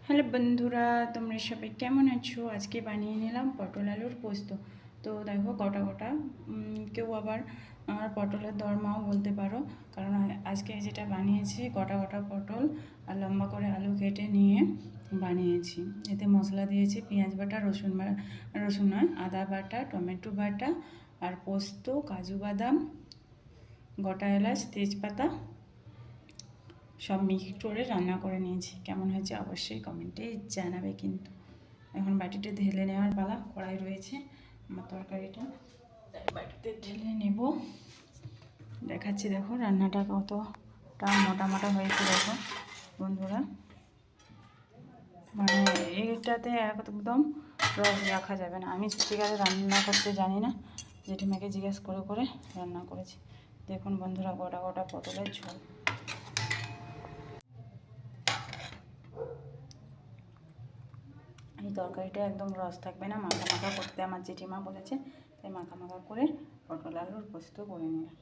Hello বন্ধুরা, তোমরা সবাই কেমন আছো? আজকে বানিয়ে নিলাম পটল আলুর পোস্ত। তো দেখো গোটা গোটা, কেউ আবার পটলের দরমাও বলতে পারো, কারণ আজকে যেটা বানিয়েছি গোটা গোটা পটল আর লম্বা করে আলু কেটে নিয়ে বানিয়েছি। এতে মশলা দিয়েছি পেঁয়াজ বাটা, রসুন নয় আদা বাটা, টমেটো বাটা আর পোস্ত, কাজু বাদাম, গোটা এলাচ, তেজপাতা সব মিক্স করে রান্না করে নিয়েছি। কেমন হয়েছে অবশ্যই কমেন্টে জানাবে। কিন্তু এখন বাটিতে ঢেলে নেওয়ার পালা। কড়াই রয়েছে আমার তরকারিটা, বাটিতে ঢেলে নেব। দেখাচ্ছি দেখো রান্নাটা কতটা মোটা মোটা হয়েছে। দেখো বন্ধুরা, মানে এইটাতে একদম রস রাখা যাবে না। আমি সত্যিকারে রান্না করতে জানি না, জেঠিমাকে জিজ্ঞেস করে করে রান্না করেছি। দেখুন বন্ধুরা, গোটা গোটা পটলের ঝোল। এই তরকারিটা একদম রস থাকবে না, মাখা মাখা করতে আমার জেঠিমা বলেছে, তাই মাখা মাখা করে পটল আলুর পোস্ত করে নিলাম।